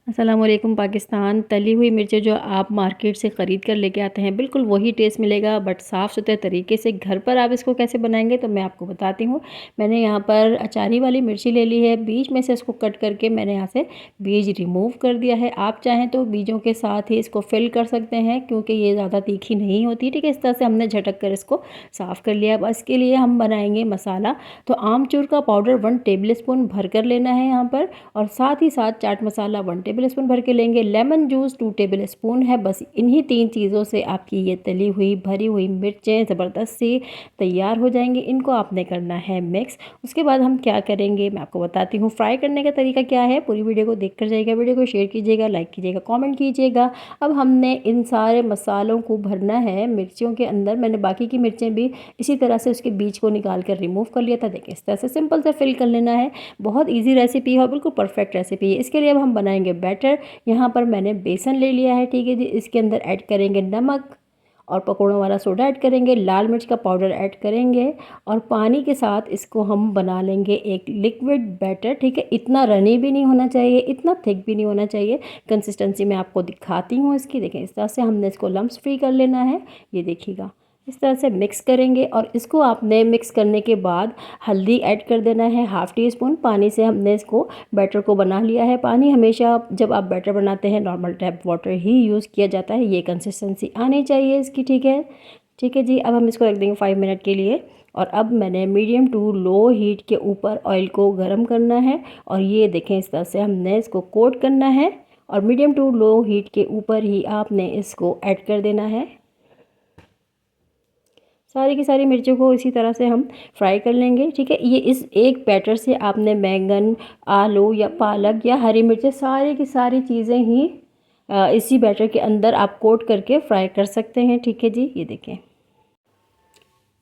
अस्सलामुअलैकुम पाकिस्तान। तली हुई मिर्चें जो आप मार्केट से ख़रीद कर लेके आते हैं बिल्कुल वही टेस्ट मिलेगा, बट साफ़ सुथरे तरीके से घर पर आप इसको कैसे बनाएंगे तो मैं आपको बताती हूँ। मैंने यहाँ पर अचारी वाली मिर्ची ले ली है, बीच में से इसको कट करके मैंने यहाँ से बीज रिमूव कर दिया है। आप चाहें तो बीजों के साथ ही इसको फिल कर सकते हैं क्योंकि ये ज़्यादा तीखी नहीं होती। ठीक है, इस तरह से हमने झटक कर इसको साफ़ कर लिया। अब इसके लिए हम बनाएंगे मसाला। तो आमचूर का पाउडर 1 टेबल स्पून भर कर लेना है यहाँ पर, और साथ ही साथ चाट मसाला 1 टेबल स्पून भर के लेंगे। लेमन जूस 2 टेबल स्पून है। बस इन्हीं 3 चीज़ों से आपकी ये तली हुई भरी हुई मिर्चें ज़बरदस्त सी तैयार हो जाएंगी। इनको आपने करना है मिक्स। उसके बाद हम क्या करेंगे मैं आपको बताती हूँ। फ्राई करने का तरीका क्या है, पूरी वीडियो को देख कर जाइएगा। वीडियो को शेयर कीजिएगा, लाइक कीजिएगा, कॉमेंट कीजिएगा। अब हमने इन सारे मसालों को भरना है मिर्चियों के अंदर। मैंने बाकी की मिर्चें भी इसी तरह से उसके बीज को निकाल कर रिमूव कर लिया था। देखिए इस तरह से सिंपल से फिल कर लेना है। बहुत ईजी रेसिपी है, बिल्कुल परफेक्ट रेसिपी है। इसके लिए अब हम बनाएंगे बैटर। यहाँ पर मैंने बेसन ले लिया है। ठीक है जी, इसके अंदर ऐड करेंगे नमक और पकौड़ों वाला सोडा ऐड करेंगे, लाल मिर्च का पाउडर ऐड करेंगे और पानी के साथ इसको हम बना लेंगे एक लिक्विड बैटर। ठीक है, इतना रनी भी नहीं होना चाहिए, इतना थिक भी नहीं होना चाहिए। कंसिस्टेंसी मैं आपको दिखाती हूँ इसकी। देखें इस तरह से हमने इसको लम्स फ्री कर लेना है। ये देखिएगा इस तरह से मिक्स करेंगे और इसको आपने मिक्स करने के बाद हल्दी ऐड कर देना है 1/2 टी स्पून। पानी से हमने इसको बैटर को बना लिया है। पानी हमेशा जब आप बैटर बनाते हैं नॉर्मल टैप वाटर ही यूज़ किया जाता है। ये कंसिस्टेंसी आनी चाहिए इसकी। ठीक है जी। अब हम इसको रख देंगे 5 मिनट के लिए। और अब मैंने मीडियम टू लो हीट के ऊपर ऑयल को गर्म करना है और ये देखें इस तरह से हमने इसको कोट करना है और मीडियम टू लो हीट के ऊपर ही आपने इसको ऐड कर देना है। सारी की सारी मिर्चों को इसी तरह से हम फ्राई कर लेंगे। ठीक है, ये इस एक बैटर से आपने बैंगन, आलू या पालक या हरी मिर्चें सारी की सारी चीज़ें ही इसी बैटर के अंदर आप कोट करके फ्राई कर सकते हैं। ठीक है जी, ये देखें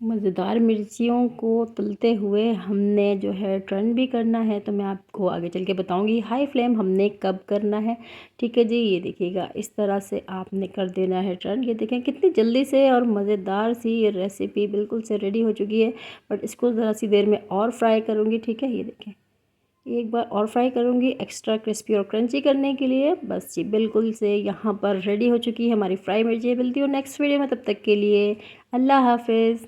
मज़ेदार मिर्चियों को तलते हुए हमने जो है टर्न भी करना है, तो मैं आपको आगे चल के बताऊंगी हाई फ्लेम हमने कब करना है। ठीक है जी, ये देखिएगा इस तरह से आपने कर देना है टर्न। ये देखें कितनी जल्दी से और मज़ेदार सी ये रेसिपी बिल्कुल से रेडी हो चुकी है, बट इसको ज़रा सी देर में और फ्राई करूँगी। ठीक है, ये देखें एक बार और फ्राई करूँगी एक्स्ट्रा क्रिस्पी और क्रंची करने के लिए। बस जी बिल्कुल से यहाँ पर रेडी हो चुकी है हमारी फ्राई मिर्ची। मिलती हूँ नेक्स्ट वीडियो में, तब तक के लिए अल्लाह हाफिज़।